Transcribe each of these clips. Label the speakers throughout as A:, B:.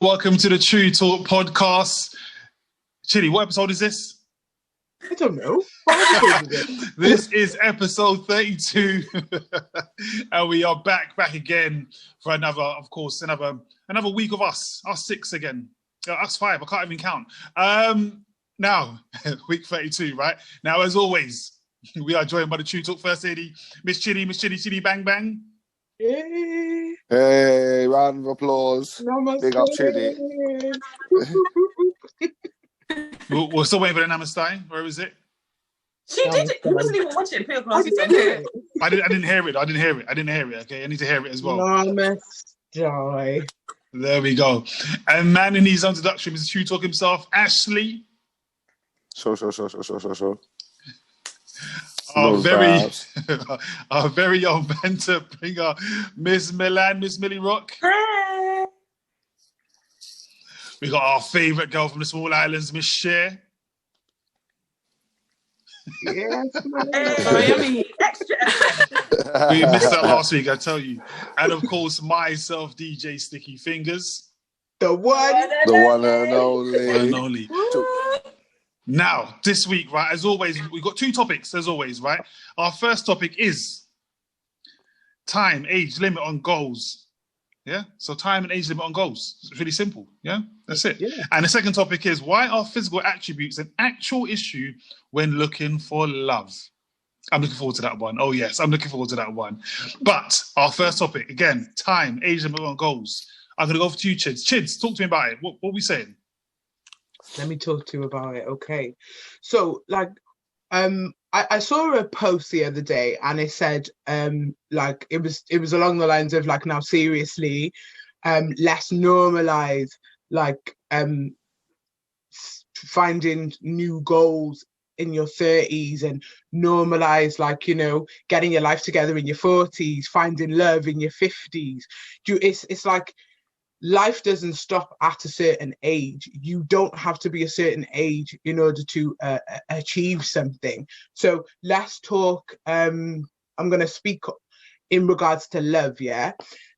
A: Welcome to the Truuu Talk podcast. Chili, what episode is this?
B: I don't know. What episode is it?
A: This is episode 32. And we are back again for another week of us six again. Us five, I can't even count. Now, week 32, right? Now, as always, we are joined by the Truuu Talk First Lady, Miss Chili, bang, bang.
B: Yay.
C: Hey, round of applause.
B: Namaste.
C: Big up, Chidi.
A: We're still waiting for the Namaste. Where is it?
D: She did it. He wasn't even watching Pure Class.
A: I didn't hear it. Okay, I need to hear it as well.
B: Namaste.
A: There we go. And man in his introduction is Truuu Talk himself, Ashley.
C: Sure.
A: Our very own banter bringer, Miss Millie Rock.
D: Hey.
A: We got our favourite girl from the small islands, Miss Cher.
B: Yes,
D: Yummy. Extra.
A: We missed that last week, I tell you. And of course, myself, DJ Sticky Fingers.
B: The one
C: and only.
A: Now, this week, right, as always, we've got two topics, as always, right? Our first topic is time, age limit on goals. Yeah? So time and age limit on goals. It's really simple. Yeah? That's it.
B: Yeah.
A: And the second topic is, why are physical attributes an actual issue when looking for love? I'm looking forward to that one. Oh, yes, I'm looking forward to that one. But our first topic, again, time, age limit on goals. I'm going to go to you, Chids. Chids, talk to me about it. What are we saying?
B: Let me talk to you about it. Okay. So, I saw a post the other day and it said, it was along the lines of, now seriously, let's normalize, finding new goals in your 30s and normalize, getting your life together in your 40s, finding love in your 50s. It's like, life doesn't stop at a certain age. You don't have to be a certain age in order to achieve something. So let's talk. I'm going to speak in regards to love. Yeah,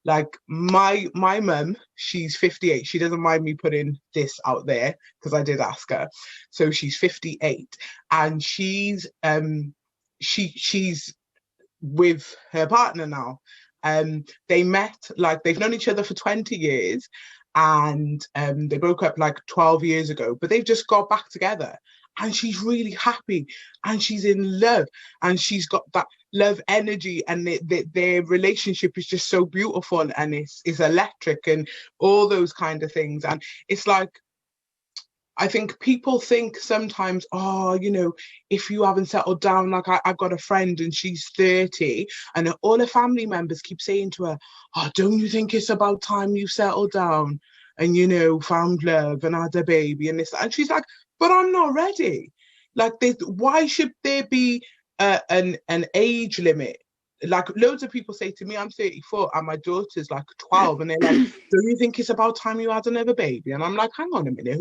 B: like my mum, she's 58. She doesn't mind me putting this out there because I did ask her. So she's 58, and she's with her partner now. They met, they've known each other for 20 years and they broke up 12 years ago, but they've just got back together and she's really happy and she's in love and she's got that love energy and their relationship is just so beautiful and it's electric and all those kind of things. And it's I think people think sometimes, if you haven't settled down, I've got a friend and she's 30 and all her family members keep saying to her, oh, don't you think it's about time you settled down and, found love and had a baby and this, and she's like, but I'm not ready. Why should there be an age limit? Loads of people say to me, I'm 34 and my daughter's 12 and they're like, do you think it's about time you had another baby? And I'm like, hang on a minute,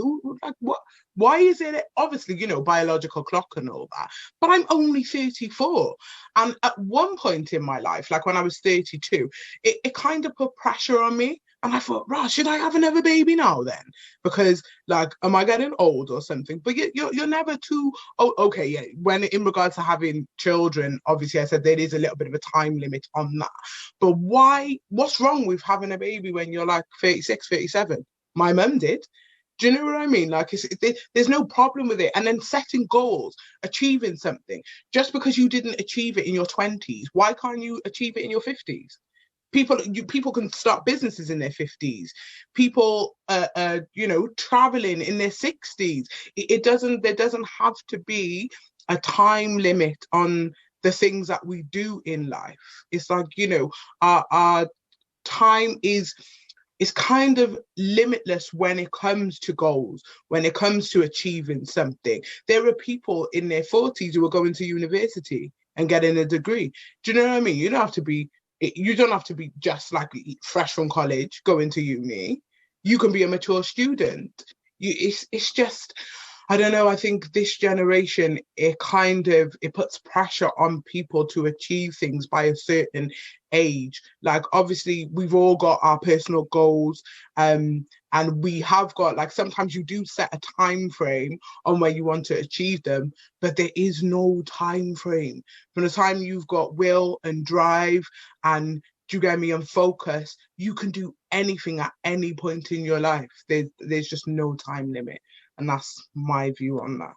B: what? Why is it? Obviously, biological clock and all that, but I'm only 34. And at one point in my life, when I was 32, it kind of put pressure on me. And I thought, right, should I have another baby now then? Because am I getting old or something? But you're never too, okay, yeah. When in regards to having children, obviously I said there is a little bit of a time limit on that. But what's wrong with having a baby when you're 36, 37? My mum did. Do you know what I mean? There's no problem with it. And then setting goals, achieving something. Just because you didn't achieve it in your 20s, why can't you achieve it in your 50s? People can start businesses in their 50s. People, traveling in their 60s. There doesn't have to be a time limit on the things that we do in life. It's our time is kind of limitless when it comes to goals, when it comes to achieving something. There are people in their 40s who are going to university and getting a degree. Do you know what I mean? You don't have to be just fresh from college going to uni. You can be a mature student. It's just, I don't know. I think this generation, it puts pressure on people to achieve things by a certain age. Like, obviously, we've all got our personal goals, and we have got, like, sometimes you do set a time frame on where you want to achieve them, but there is no time frame. From the time you've got will and drive and, do you get me, and focus, you can do anything at any point in your life. There's just no time limit. And that's my view on that.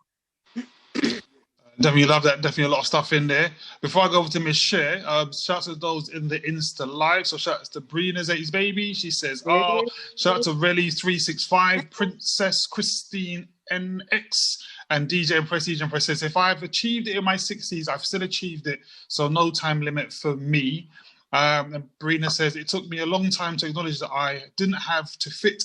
A: Definitely love that. Definitely a lot of stuff in there. Before I go over to Miss Cher, shout out to those in the Insta Live. So shout out to Brina's 80's baby. She says, shout out to Relly365, Princess Christine NX, and DJ Prestige and Press says, if I've achieved it in my 60s, I've still achieved it. So no time limit for me. And Brina says, it took me a long time to acknowledge that I didn't have to fit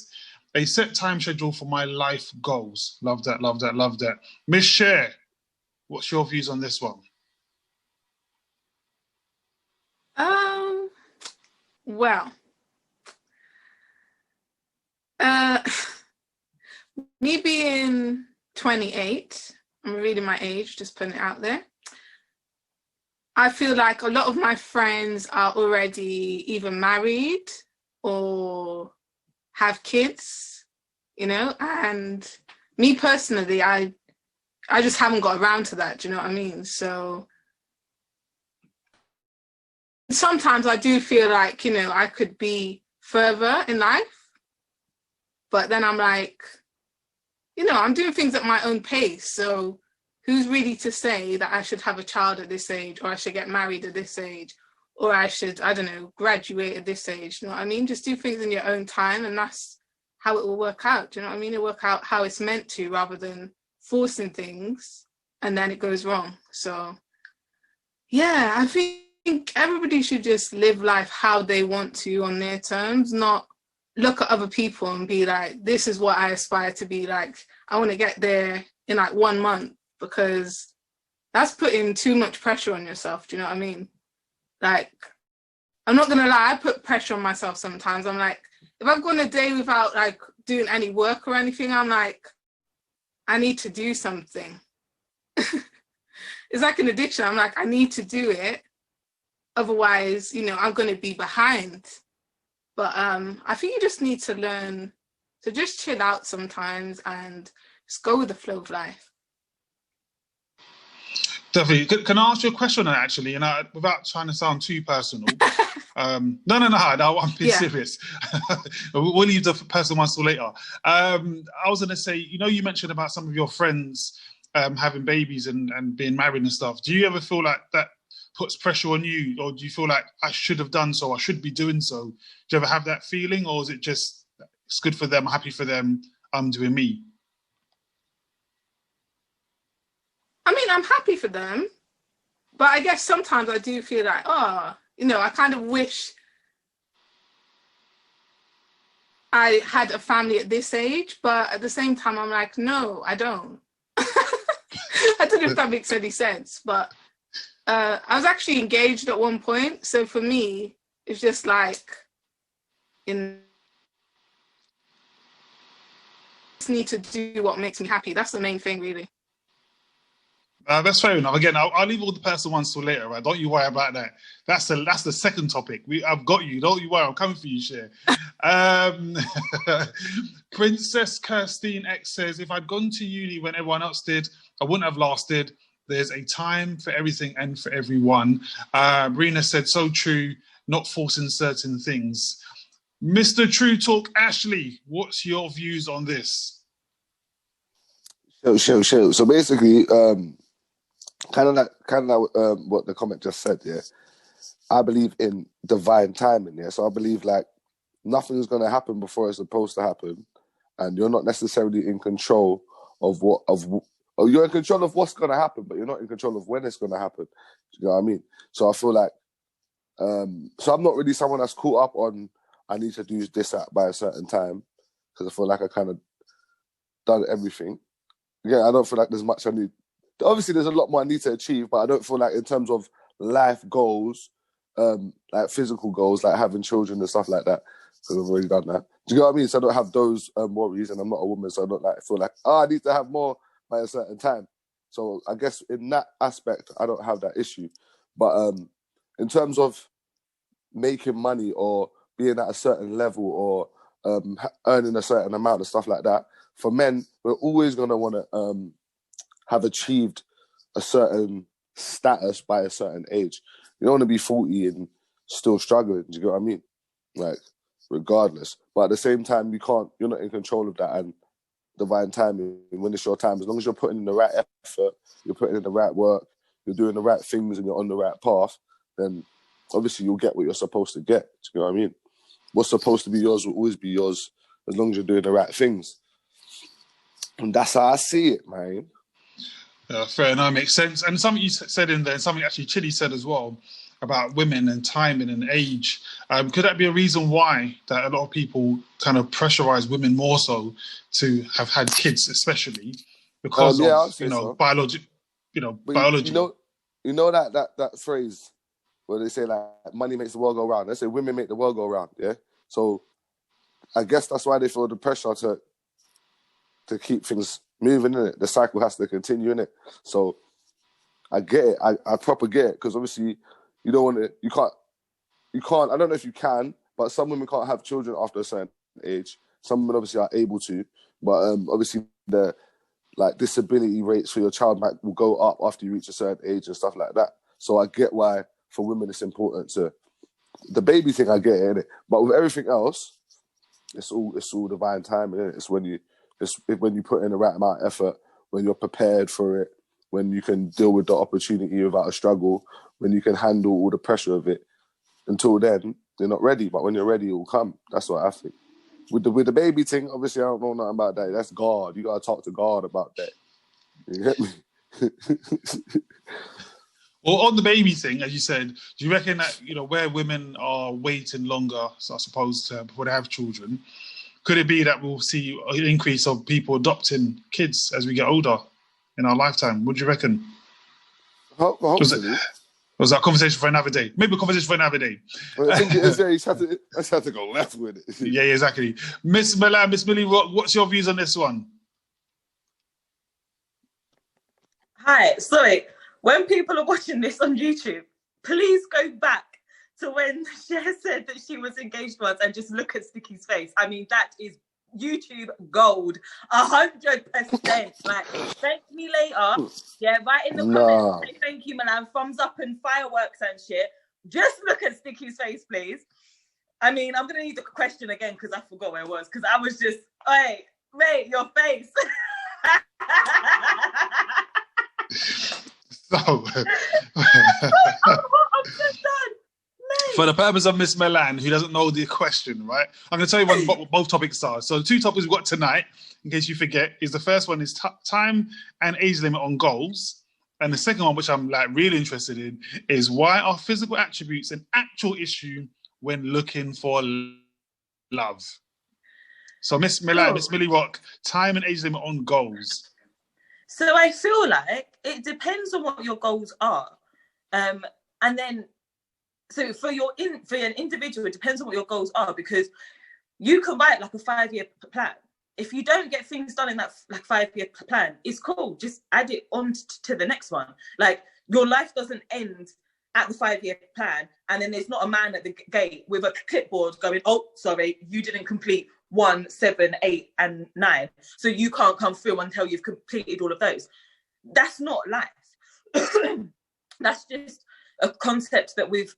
A: a set time schedule for my life goals. Love that, love that, love that. Miss Cher, what's your views on this one?
E: Well, me being 28, I'm reading my age, just putting it out there. I feel like a lot of my friends are already either married or have kids, you know, and me personally, I just haven't got around to that, do you know what I mean? So sometimes I do feel like, you know, I could be further in life, but then I'm like, you know, I'm doing things at my own pace. So who's really to say that I should have a child at this age, or I should get married at this age, or I should, I don't know, graduate at this age, you know what I mean? Just do things in your own time, and that's how it will work out, do you know what I mean? It'll work out how it's meant to, rather than forcing things and then it goes wrong. So yeah, I think everybody should just live life how they want to on their terms, not look at other people and be like, this is what I aspire to be like. I want to get there in like 1 month, because that's putting too much pressure on yourself. Do you know what I mean? Like, I'm not going to lie, I put pressure on myself sometimes. I'm like, if I've gone a day without like doing any work or anything, I'm like, I need to do something. It's like an addiction. I'm like, I need to do it. Otherwise, you know, I'm going to be behind. But I think you just need to learn to just chill out sometimes and just go with the flow of life.
A: Definitely. Can I ask you a question on that, actually? You know, without trying to sound too personal. No, I'm being serious. We'll leave the personal ones till later. I was going to say, you know, you mentioned about some of your friends having babies and being married and stuff. Do you ever feel like that puts pressure on you, or do you feel like I should have done so, I should be doing so? Do you ever have that feeling, or is it just, it's good for them, I'm happy for them, I'm doing me?
E: I mean, I'm happy for them, but I guess sometimes I do feel like, you know, I kind of wish I had a family at this age, but at the same time, I'm like, no, I don't. I don't know if that makes any sense, but I was actually engaged at one point. So for me, it's just like, just need to do what makes me happy. That's the main thing, really.
A: That's fair enough. Again, I'll leave all the personal ones till later, right? Don't you worry about that. That's the second topic. I've got you. Don't you worry. I'm coming for you, Cher. Princess Kirstine X says, if I'd gone to uni when everyone else did, I wouldn't have lasted. There's a time for everything and for everyone. Rena said, so true, not forcing certain things. Mr. Truuu Talk Ashley, what's your views on this?
C: Sure. So basically, kind of like what the comment just said, yeah. I believe in divine timing, yeah. So I believe like nothing is going to happen before it's supposed to happen, and you're not necessarily in control of you're in control of what's going to happen, but you're not in control of when it's going to happen. Do you know what I mean? So I feel like, so I'm not really someone that's caught up on I need to do this by a certain time, because I feel like I kind of done everything. Again, I don't feel like there's much I need. Obviously, there's a lot more I need to achieve, but I don't feel like in terms of life goals, like physical goals, like having children and stuff like that, because I've already done that. Do you know what I mean? So I don't have those worries, and I'm not a woman, so I don't feel like, I need to have more by a certain time. So I guess in that aspect, I don't have that issue. But in terms of making money or being at a certain level or earning a certain amount and stuff like that, for men, we're always going to want to have achieved a certain status by a certain age. You don't want to be 40 and still struggling. Do you get what I mean? Like, regardless. But at the same time, you're not in control of that. And divine timing, when it's your time, as long as you're putting in the right effort, you're putting in the right work, you're doing the right things and you're on the right path, then obviously you'll get what you're supposed to get. Do you know what I mean? What's supposed to be yours will always be yours as long as you're doing the right things. And that's how I see it, man.
A: Fair enough, makes sense. And something you said in there, and something actually Chili said as well, about women and timing and age. Could that be a reason why that a lot of people kind of pressurize women more so to have had kids, especially because of biology? Biology.
C: You know that phrase where they say like money makes the world go round. They say women make the world go round. Yeah. So I guess that's why they feel the pressure to keep things moving, innit? The cycle has to continue, innit? So I get it. I proper get it, because obviously you don't want to. You can't. I don't know if you can, but some women can't have children after a certain age. Some women obviously are able to, but obviously the disability rates for your child will go up after you reach a certain age and stuff like that. So I get why for women it's important to the baby thing. I get it, innit? But with everything else, it's all divine timing, innit? It's when you put in the right amount of effort, when you're prepared for it, when you can deal with the opportunity without a struggle, when you can handle all the pressure of it. Until then, you're not ready. But when you're ready, it will come. That's what I think. With the baby thing, obviously, I don't know nothing about that. That's God. You got to talk to God about that. You get me?
A: Well, on the baby thing, as you said, do you reckon that, where women are waiting longer, so I suppose, before they have children, could it be that we'll see an increase of people adopting kids as we get older in our lifetime? What do you reckon?
C: Hopefully.
A: Was that a conversation for another day? Maybe a conversation for another day.
C: Well, I think it is. Yeah, you just have to go left with it.
A: Yeah, exactly. Miss Milan, Miss Millie, what's your views on this one?
D: Hi, sorry. When people are watching this on YouTube, please go back to when Cher said that she was engaged once and just look at Sticky's face. I mean, that is YouTube gold, 100%. Like, thank me later. Yeah, right in the comments. Say thank you, Milan. Thumbs up and fireworks and shit. Just look at Sticky's face, please. I mean, I'm gonna need the question again because I forgot where it was. Because I was just, hey, mate, your face.
A: So,
D: I'm just done.
A: For the purpose of Miss Milan, who doesn't know the question, right? I'm going to tell you what both topics are. So the two topics we've got tonight, in case you forget, is the first one is time and age limit on goals. And the second one, which I'm really interested in, is why are physical attributes an actual issue when looking for love? So Miss Milan, Miss Millie Rock, time and age limit on goals.
D: So I feel like it depends on what your goals are. And then, so for an individual, it depends on what your goals are, because you can write like a 5-year plan. If you don't get things done in that 5-year plan, it's cool. Just add it on to the next one. Like, your life doesn't end at the 5-year plan, and then there's not a man at the gate with a clipboard going, oh, sorry, you didn't complete 1, 7, 8, and 9. So you can't come through until you've completed all of those. That's not life. That's just a concept that we've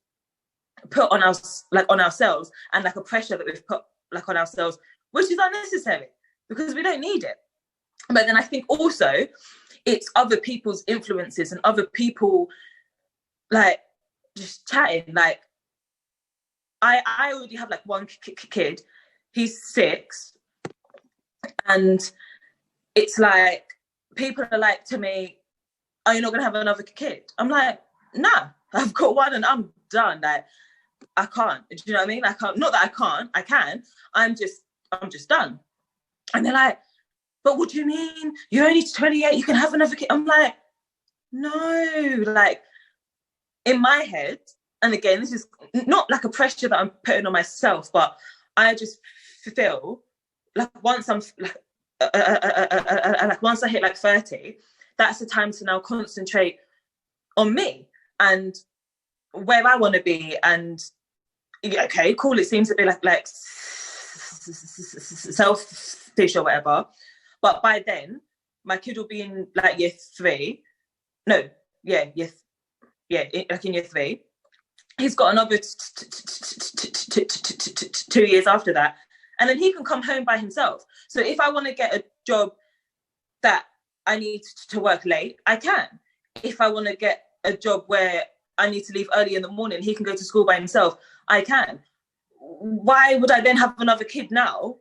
D: put on us, on ourselves, and a pressure that we've put on ourselves, which is unnecessary because we don't need it. But then I think also it's other people's influences and other people just chatting. Like, I already have one kid. He's 6, and it's like people are like to me, "Are you not gonna have another kid?" I'm like, "Nah, I've got one and I'm done." Like, I can't. Do you know what I mean? Not that I can't. I can. I'm just done. And they're like, "But what do you mean? You're only 28. You can have another kid." I'm like, no. Like, in my head, and again, this is not a pressure that I'm putting on myself, but I just feel like once I'm like once I hit like 30, that's the time to now concentrate on me and where I want to be. And okay, cool, it seems a bit like selfish or whatever, but by then my kid will be in like year 3. No, yeah, like in year 3. He's got another 2 years after that, and then he can come home by himself. So if I want to get a job that I need to work late, I can. If I want to get a job where I need to leave early in the morning, he can go to school by himself, I can. Why would I then have another kid now?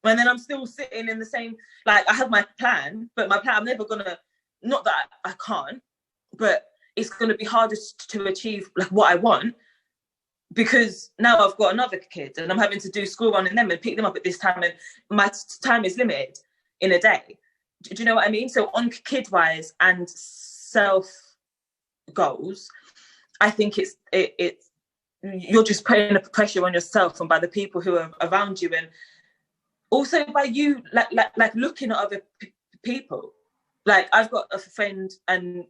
D: And then I'm still sitting in the same, like I have my plan, but my plan, I'm never gonna, not that I can't, but it's gonna be harder to achieve like what I want, because now I've got another kid and I'm having to do school run in them and pick them up at this time, and my time is limited in a day. Do you know what I mean? So on kid wise and self goals, I think it's you're just putting a pressure on yourself and by the people who are around you, and also by you like looking at other people. Like I've got a friend and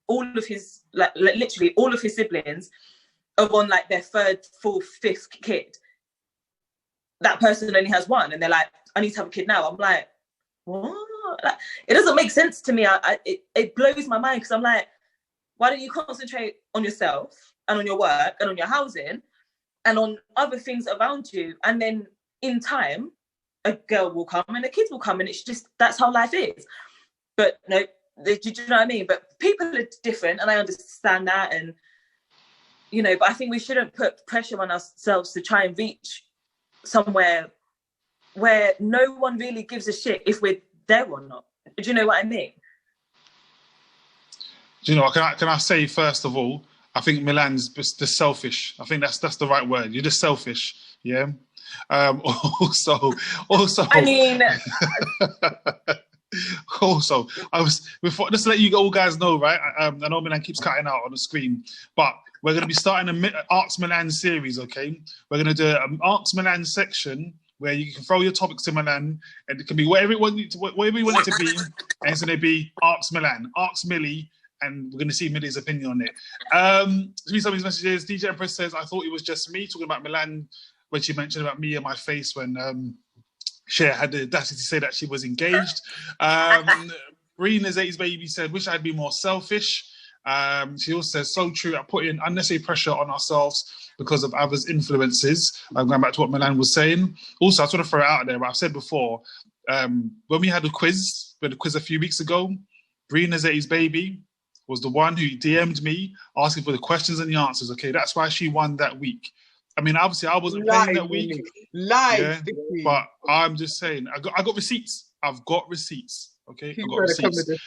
D: all of his like literally all of his siblings are on like their 3rd, 4th, 5th kid. That person only has 1, and they're like, I need to have a kid now. I'm like, what? Like, it doesn't make sense to me. It blows my mind, because I'm like, why don't you concentrate on yourself and on your work and on your housing and on other things around you, and then in time a girl will come and the kids will come, and it's just, that's how life is. But no, do you know what I mean? But people are different, and I understand that, and you know, but I think we shouldn't put pressure on ourselves to try and reach somewhere where no one really gives a shit if we're there or not. Do you know what I mean?
A: Do you know, can I say, first of all, I think Milan's just selfish. I think that's the right word. You're just selfish, yeah? Also, I
D: mean...
A: Also, before, just to let you all guys know, right? I know Milan keeps cutting out on the screen, but we're going to be starting an Arts Milan series, okay? We're going to do an Arts Milan section where you can throw your topics to Milan, and it can be whatever you want it to be, and it's going to be Arts Milan, Arts Millie, and we're going to see Millie's opinion on it. Some of his messages, DJ Empress says, I thought it was just me talking about Milan when she mentioned about me and my face when Cher had the audacity to say that she was engaged. Rena's 80s baby said, wish I'd be more selfish. She also says, so true, I put in unnecessary pressure on ourselves because of others' influences. I'm going back to what Milan was saying. Also, I just want to throw it out there, but I've said before, when we had a quiz a few weeks ago, Rena's 80s baby was the one who DM'd me asking for the questions and the answers. Okay, that's why she won that week. I mean, obviously, I wasn't playing that week.
B: Live,
A: but I'm just saying, I got receipts. I've got receipts. Okay,
B: you
A: I got receipts.
B: Come with a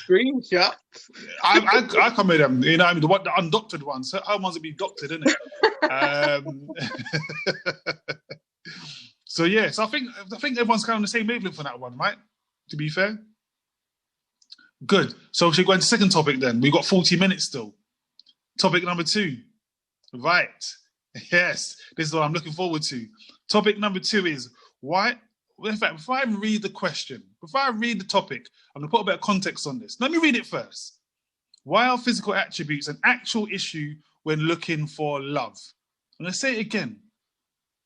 B: screenshot.
A: I come with them. You know, I mean, the undoctored ones. So how ones that be doctored, isn't it? So yes, I think everyone's kind of on the same wavelength for that one, right? To be fair. Good. So should we go into the second topic then? We've got 40 minutes still. Topic number 2. Right. Yes, this is what I'm looking forward to. Topic number 2 is why. In fact, before I read the question, before I read the topic, I'm going to put a bit of context on this. Let me read it first. Why are physical attributes an actual issue when looking for love? I'm going to say it again.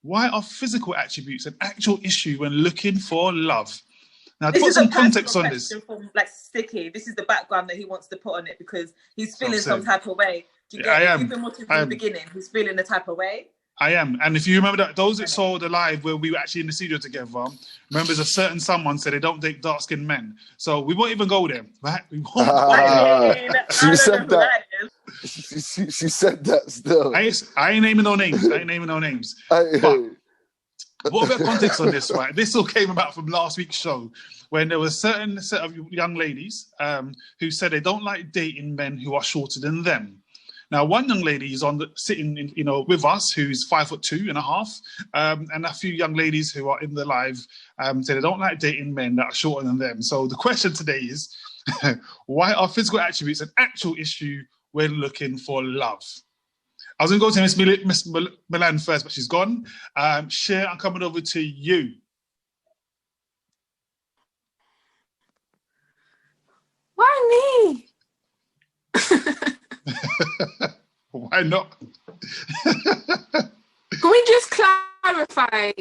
A: Why are physical attributes an actual issue when looking for love? Now, to put some context on this.
D: From, like, Sticky, this is the background that he wants to put on it because he's feeling some type of way. Do you get it? If you've been watching from the beginning, he's feeling the type of way.
A: I am. And if you remember that, those that saw the live where we were actually in the studio together, remember there's a certain someone said they don't date dark-skinned men. So we won't even go there, right? We won't
C: She said that. She said that still.
A: I ain't naming no names. But what about context on this, right? This all came about from last week's show when there was a certain set of young ladies who said they don't like dating men who are shorter than them. Now, one young lady is sitting with us, who's 5'2.5", and a few young ladies who are in the live say they don't like dating men that are shorter than them. So the question today is, why are physical attributes an actual issue when looking for love? I was going to go to Miss Milan first, but she's gone. Cher, I'm coming over to you. Why not?
E: Can we just clarify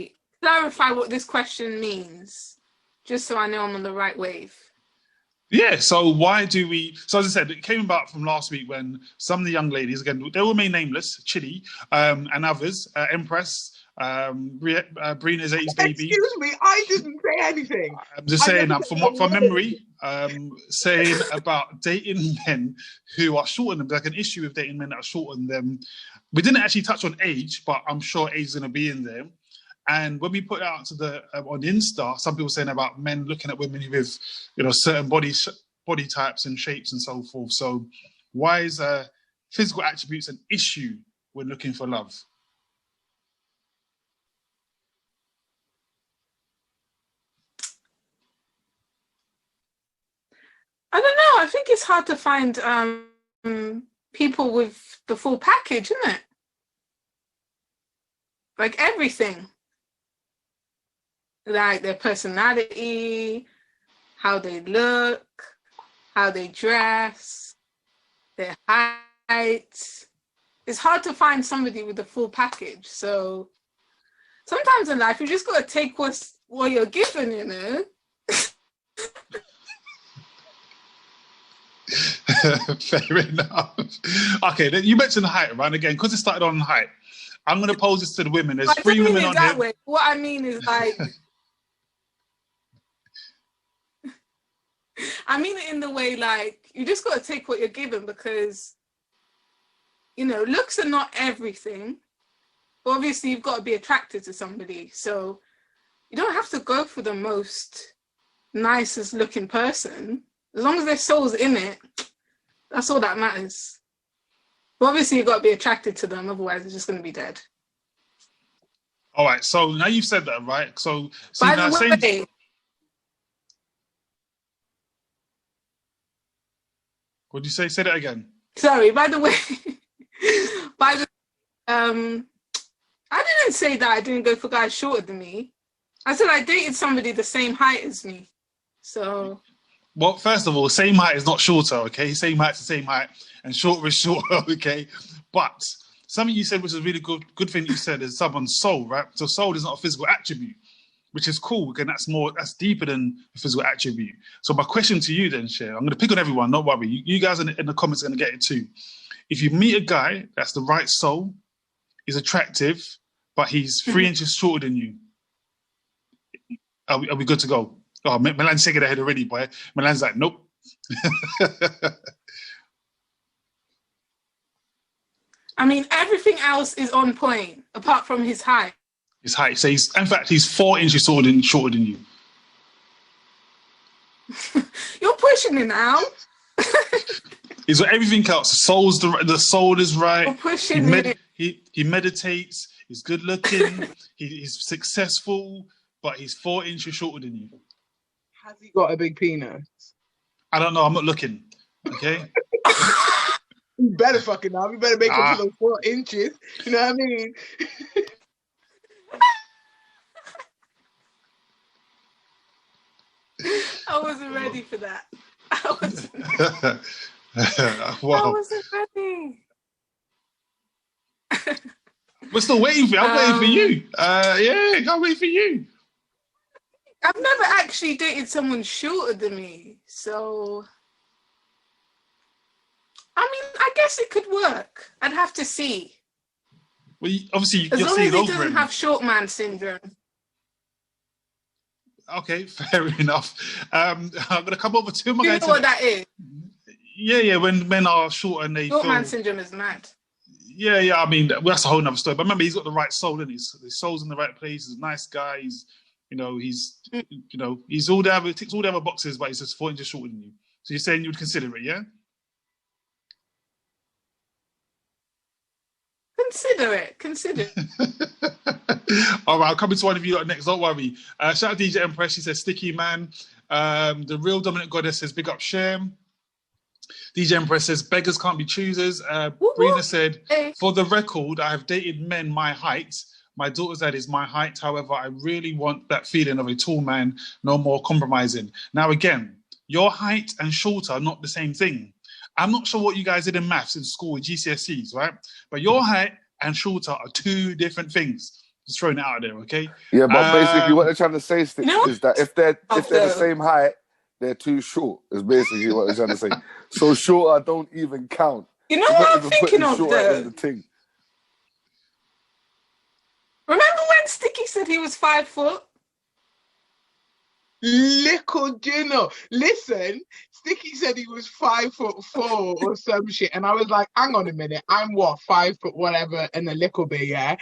E: what this question means, just so I know I'm on the right wave?
A: Yeah, so why do we... So as I said, it came about from last week when some of the young ladies, again, they will remain nameless, Chili, and others, Empress, Brina's 80s baby.
B: Excuse me, I didn't say anything.
A: I'm just saying that from memory, saying about dating men who are shorter than them, like an issue with dating men that are shorter than them. We didn't actually touch on age, but I'm sure age is going to be in there. And when we put it out to the on Insta, some people saying about men looking at women with, certain body types and shapes and so forth. So, why is physical attributes an issue when looking for love?
E: I don't know. I think it's hard to find people with the full package, isn't it? Like everything. Like their personality, how they look, how they dress, their height. It's hard to find somebody with the full package. So sometimes in life, you just got to take what you're given,
A: Fair enough. Okay, then you mentioned height, right? Again, because it started on height, I'm going to pose this to the women. There's 3 women on here.
E: Way. What I mean is like... I mean it in the way, like, you just got to take what you're given because, looks are not everything. But obviously, you've got to be attracted to somebody. So you don't have to go for the most nicest looking person. As long as their soul's in it, that's all that matters. But obviously, you've got to be attracted to them. Otherwise, it's just going to be dead.
A: All right. So now you've said that, right? So,
E: by the way...
A: What did you say? Say that again.
E: Sorry, by the way, I didn't say that I didn't go for guys shorter than me. I said I dated somebody the same height as me. So...
A: Well, first of all, same height is not shorter, okay? Same height's the same height, and shorter is shorter, okay? But something you said, which is a really good thing you said, is someone's soul, right? So soul is not a physical attribute, which is cool. Again, that's deeper than a physical attribute. So my question to you then, Cher, I'm going to pick on everyone, don't worry. You guys in the comments are going to get it too. If you meet a guy that's the right soul, he's attractive, but he's 3 inches shorter than you, are we good to go? Oh, Milan's shaking her head already, boy. Milan's like, nope.
E: I mean, everything else is on point, apart from his height.
A: His height. So he's 4 inches shorter than you.
E: You're pushing it now.
A: He's got everything else. The soul is right.
E: You're pushing it.
A: He meditates. He's good looking. He's successful, but he's 4 inches shorter than you.
B: Has he got a big penis?
A: I don't know. I'm not looking. Okay.
B: You better fucking know. You better make him for those 4 inches. You know what I mean?
E: I wasn't ready for that.
A: Wow.
E: I wasn't ready.
A: We're still waiting for you. I'm waiting for you. Yeah, I'm waiting for you.
E: I've never actually dated someone shorter than me, so I mean, I guess it could work. I'd have to see.
A: Well, obviously,
E: as
A: you're
E: long
A: seeing
E: as he
A: over
E: doesn't
A: him.
E: have short man syndrome.
A: Okay, fair enough. I'm gonna come over to my
E: Do you
A: guy.
E: know what that is?
A: Yeah. When men are short and they
E: Short
A: feel...
E: man syndrome is mad.
A: Yeah. I mean, that's a whole nother story. But remember, he's got the right soul, and his soul's in the right place. He's a nice guy. He's all the other, ticks all the other boxes, but he's just 4 inches shorter than you. So you're saying you would consider it, yeah?
E: Consider it.
A: All right, I'll come to one of you next. Don't worry. Shout out DJ Empress. She says, "Sticky man." The real dominant goddess says, "Big up, Shem." DJ Empress says, "Beggars can't be choosers." Brina said,
E: Hey.
A: "For the record, I have dated men my height. My daughter's dad is my height. However, I really want that feeling of a tall man. No more compromising." Now, again, your height and shorter are not the same thing. I'm not sure what you guys did in maths in school with GCSEs, right? But your height and shorter are two different things. Just throwing it out there, okay?
C: Yeah, but basically what they're trying to say, Sticks,
E: You know what?
C: is that if they're the same height, they're too short. Is basically what they're trying to say. So shorter don't even count.
E: You know
C: You're
E: what
C: not
E: I'm
C: even
E: thinking
C: putting
E: of
C: shorter in
E: though?
C: the thing.
E: Remember when Sticky said he was 5 foot?
B: Little Gino. Listen, Sticky said he was 5'4" or some shit. And I was like, hang on a minute, I'm what, 5 foot whatever and a little bit, yeah?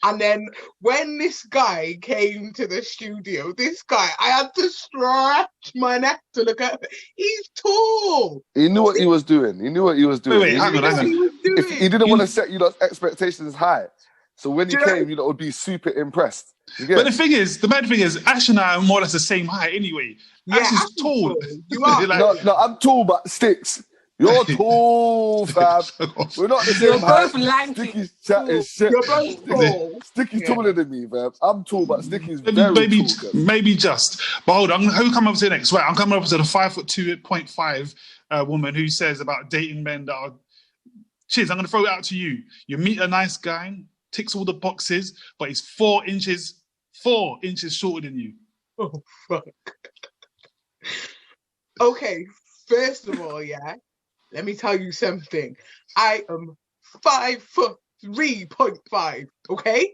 B: And then when this guy came to the studio, I had to stretch my neck to look at him. He's tall.
C: He knew what he was doing. He knew what he was doing.
A: Wait, hang on, hang on.
B: He was doing.
C: He didn't want to set you lot's expectations high. So when he
B: Do you know-
C: came, you lot would be super impressed. You
A: But
C: get it?
A: the bad thing is, Ash and I are more or less the same height anyway.
B: Yeah,
A: Ash is
B: Ash is
A: tall.
B: tall. You are.
A: Like,
C: No, I'm tall, but Sticks. You're tall, fam. We're not the
E: You're
C: same height.
E: both lanky.
C: Sticky's chatting shit.
B: You're both tall.
C: Sticky's
B: Yeah.
C: taller than me, fam. I'm tall, but Sticky's very tall. Cause.
A: maybe just. But hold on, who come up to the next? Right, I'm coming up to the 5'2.5" woman who says about dating men that are. Cheers, I'm going to throw it out to you. You meet a nice guy, ticks all the boxes, but he's 4 inches shorter than you.
B: Oh, fuck. Okay, first of all, yeah, let me tell you something. I am 5'3.5", okay?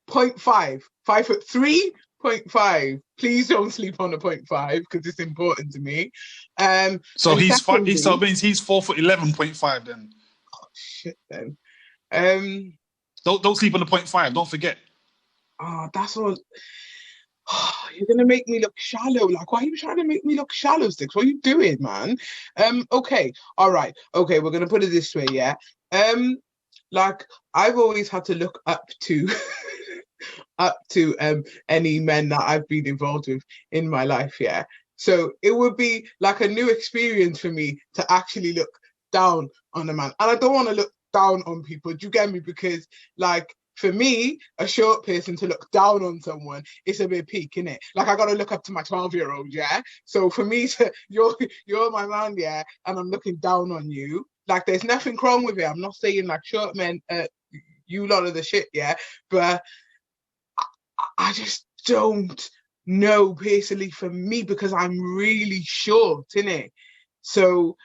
B: 0.5. 5'3.5". Please don't sleep on the 0.5 because it's important to me.
A: So
B: and
A: he's
B: secondly-
A: so it means he's 4'11.5" then.
B: Oh, shit then.
A: Don't sleep on the 0.5. Don't forget.
B: Oh, that's all. You're gonna make me look shallow. Like, why are you trying to make me look shallow, Sticks? What are you doing, man? Okay, all right. Okay, we're gonna put it this way, yeah. Like I've always had to look up to any men that I've been involved with in my life, yeah. So it would be like a new experience for me to actually look down on a man. And I don't want to look down on people, do you get me? Because like for me, a short person to look down on someone, it's a bit peak, innit? Like I gotta look up to my 12-year-old, yeah. So for me to you're my man, yeah, and I'm looking down on you, like there's nothing wrong with it. I'm not saying like short men, you lot of the shit, yeah, but I just don't know personally for me because I'm really short, innit? So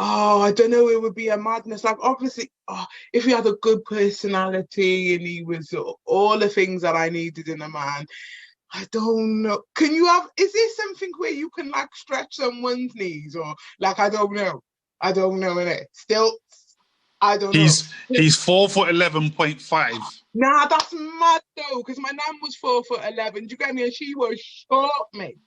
B: I don't know, it would be a madness. Like, obviously, if he had a good personality and he was all the things that I needed in a man, I don't know. Is there something where you can, like, stretch someone's knees? Or, like, I don't know, innit? Still, I don't know.
A: He's 4'11.5".
B: Nah, that's mad though, because my nan was 4'11". Do you get me? And she was short, mate.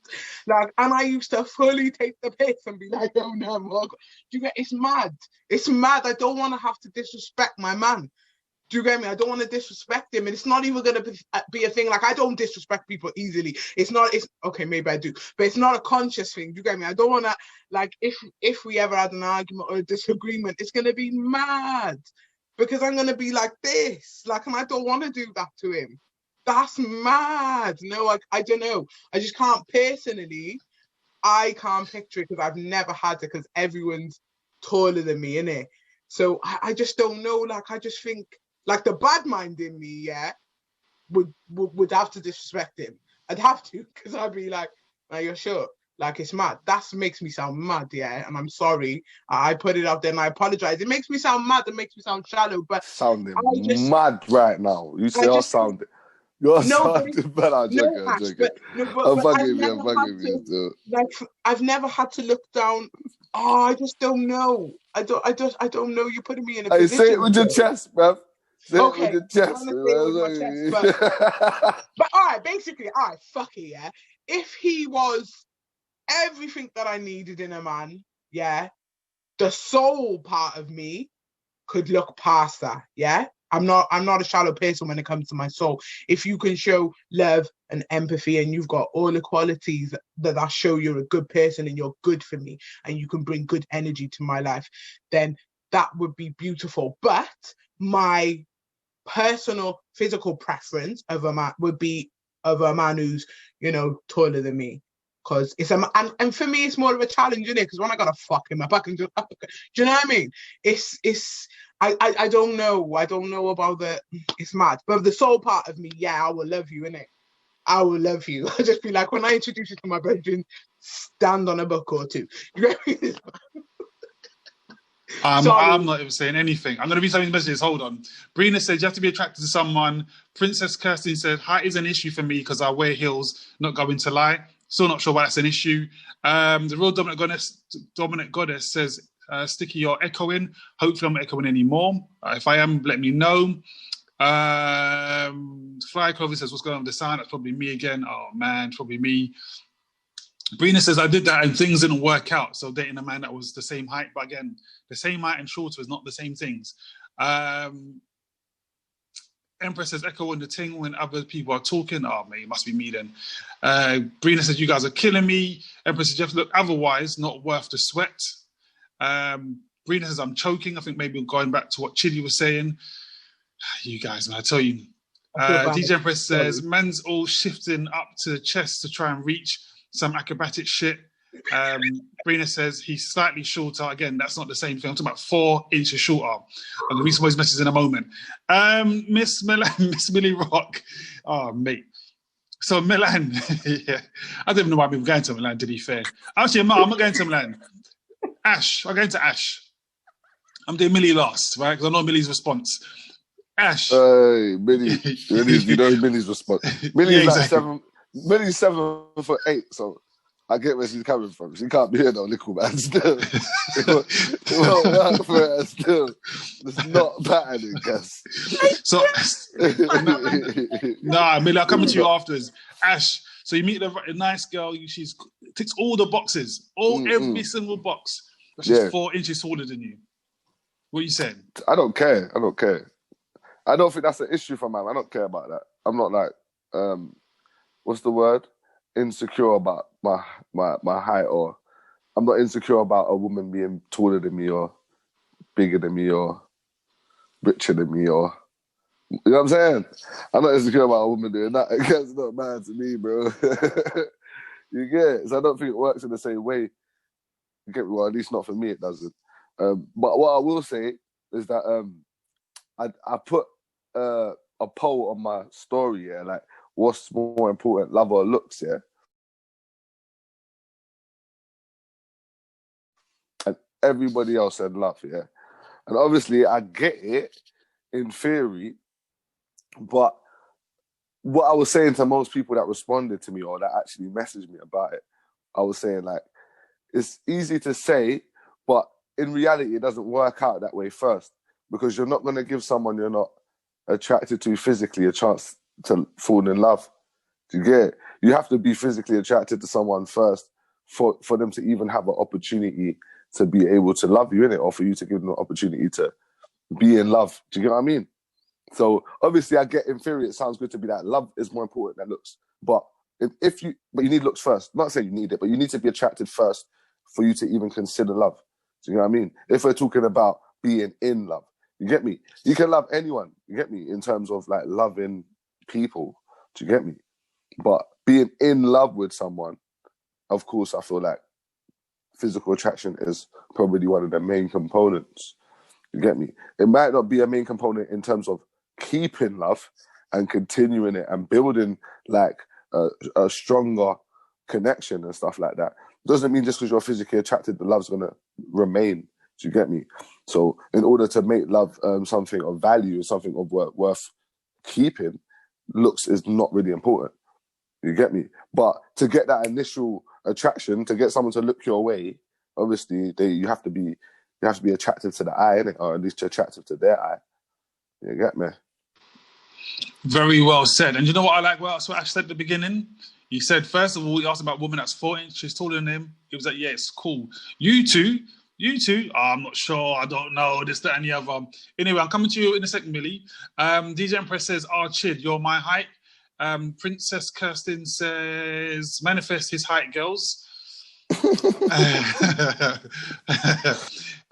B: Like, and I used to fully take the piss and be like, "Oh no, do you get? It's mad. It's mad. I don't want to have to disrespect my man. Do you get me? I don't want to disrespect him, and it's not even gonna be a thing. Like, I don't disrespect people easily. It's okay. Maybe I do, but it's not a conscious thing. Do you get me? I don't want to, like, if we ever had an argument or a disagreement, it's gonna be mad. Because I'm going to be like this. Like, and I don't want to do that to him. That's mad. No, I don't know. I just can't personally. I can't picture it because I've never had it because everyone's taller than me, innit? So I just don't know. Like, I just think, like, the bad mind in me, yeah, would have to disrespect him. I'd have to because I'd be like, "Are you sure?" Like, it's mad. That makes me sound mad, yeah. And I'm sorry. I put it out there and I apologize. It makes me sound mad. It makes me sound shallow. But
C: sounding mad right now. You say you're sounding. You're sounding bad. I'm joking. I'm fucking you.
B: Like, I've never had to look down. I just don't know. I don't know. You're putting me in a position.
C: Say it with your chest, bruv. Say it with your chest.
B: But all right, basically, all right, fuck it, yeah. If he was everything that I needed in a man, yeah, the soul part of me could look past that, yeah. I'm not a shallow person when it comes to my soul. If you can show love and empathy and you've got all the qualities that show you're a good person and you're good for me and you can bring good energy to my life, then that would be beautiful. But my personal physical preference of a man would be of a man who's, taller than me. Because it's and for me it's more of a challenge, isn't it? Because when I gotta fuck him up, I can do you know what I mean? I don't know. I don't know about it's mad. But the soul part of me, yeah, I will love you, innit? I will love you. I'll just be like, when I introduce you to my brethren, stand on a book or two. You know what I mean?
A: I'm not even saying anything. I'm going to be something messages. Hold on. Brina said you have to be attracted to someone. Princess Kirsty said height is an issue for me because I wear heels, not going to lie. Still not sure why that's an issue. The real Dominant Goddess says, Sticky, you're echoing. Hopefully I'm not echoing anymore. If I am, let me know. Fly Clover says, what's going on with the sound? That's probably me again. Oh man, probably me. Brina says, I did that and things didn't work out. So dating a man that was the same height, but again, the same height and shorter is not the same things. Empress says, echo on the ting when other people are talking. Oh, man, it must be me then. Brina says, you guys are killing me. Empress says, you have to look otherwise, not worth the sweat. Brina says, I'm choking. I think maybe going back to what Chidi was saying. You guys, man, I tell you. DJ Empress says, man's all shifting up to the chest to try and reach some acrobatic shit. Brina says he's slightly shorter. Again, that's not the same thing. I'm talking about 4 inches shorter. I'm gonna read some of his messages in a moment. Miss Millie Rock. Oh, mate. So Milan, yeah. I don't even know why we're going to Milan, to be fair. Actually, I'm not going to Milan. Ash, I'm going to Ash. I'm doing Millie last, right? Because I know Millie's response. Ash.
C: Hey, Millie, you know Millie's response. Millie's like exactly. Millie's 7'8", so I get where she's coming from. She can't be here though, little man. Still, it won't work for her. Still, it's not patterning, guys.
A: So, nah, Millie, I'll come to you afterwards. Ash, so you meet a nice girl. She's ticks all the boxes, every single box, but she's 4 inches taller than you. What are you saying?
C: I don't care. I don't think that's an issue for man. I don't care about that. I'm not like, what's the word? Insecure about my height, or I'm not insecure about a woman being taller than me or bigger than me or richer than me, or you know what I'm saying? I'm not insecure about a woman doing that. It's not mad to me, bro. You get it? So I don't think it works in the same way. You get me? Well, at least not for me, it doesn't. But what I will say is that I put a poll on my story, yeah, like, what's more important, love or looks, yeah? And everybody else said love, yeah? And obviously, I get it in theory, but what I was saying to most people that responded to me or that actually messaged me about it, I was saying, like, it's easy to say, but in reality, it doesn't work out that way first, because you're not going to give someone you're not attracted to physically a chance to fall in love. Do you get it? You have to be physically attracted to someone first for them to even have an opportunity to be able to love you, innit? Or for you to give them an opportunity to be in love. Do you get what I mean? So obviously I get in theory it sounds good to be that love is more important than looks. But you need looks first. I'm not saying you need it, but you need to be attracted first for you to even consider love. Do you know what I mean? If we're talking about being in love, you get me? You can love anyone, you get me? In terms of like loving people, do you get me? But being in love with someone, of course, I feel like physical attraction is probably one of the main components. You get me? It might not be a main component in terms of keeping love and continuing it and building like a stronger connection and stuff like that. Doesn't mean just because you're physically attracted, the love's going to remain. Do you get me? So in order to make love something of value, something of worth keeping, looks is not really important. You get me? But to get that initial attraction, to get someone to look your way, obviously you have to be attractive to the eye, innit? Or at least attractive to their eye. You get me?
A: Very well said. And you know what I like? Well, that's what Ash said at the beginning. He said, first of all, he asked about a woman that's 4 inches taller than him. He was like, yeah, it's cool. You two, I'm not sure, I don't know, this, that, and the other. Anyway, I'm coming to you in a second, Millie. DJ Empress says, Chid, you're my height. Princess Kirsten says, manifest his height, girls.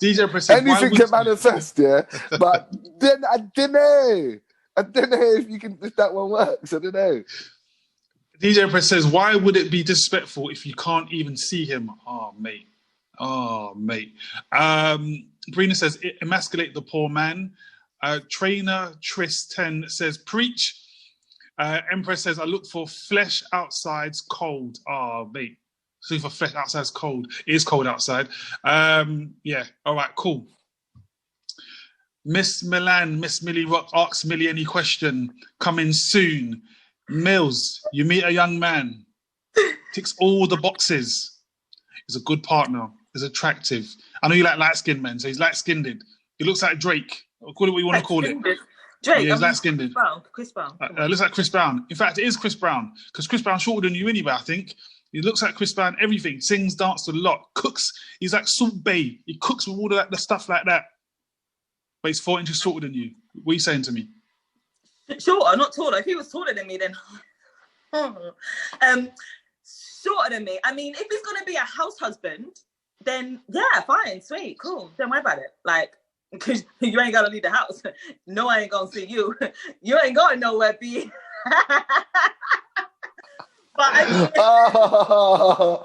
A: DJ Empress says,
C: anything can manifest, yeah? But then I don't know if that one works. I don't know.
A: DJ Press says, why would it be disrespectful if you can't even see him? Oh, mate. Brina says, emasculate the poor man. Trainer Tris10 says, preach. Empress says, I look for flesh outside's cold. Oh, mate. So for flesh outside's cold. It is cold outside. Yeah. All right, cool. Miss Millie Rock asks Millie any question. Coming soon. Mills, you meet a young man. Ticks all the boxes. He's a good partner. He's attractive. I know you like light-skinned men, so he's light-skinned. He looks like Drake. Or call it what you want to call it.
D: Drake.
A: Yeah, he's light-skinned.
D: Chris Brown.
A: Looks like Chris Brown. In fact, it is Chris Brown, because Chris Brown's shorter than you anyway, I think. He looks like Chris Brown, everything. Sings, dances a lot. Cooks. He's like Salt Bae. He cooks with all of the stuff like that. But he's 4 inches shorter than you. What are you saying to me?
D: Shorter, not taller. If he was taller than me, then... shorter than me. I mean, if he's going to be a house husband, then yeah, fine, sweet, cool. Don't worry about it. Like, because you ain't got to leave the house. No, I ain't going to see you. You ain't going nowhere, B. But I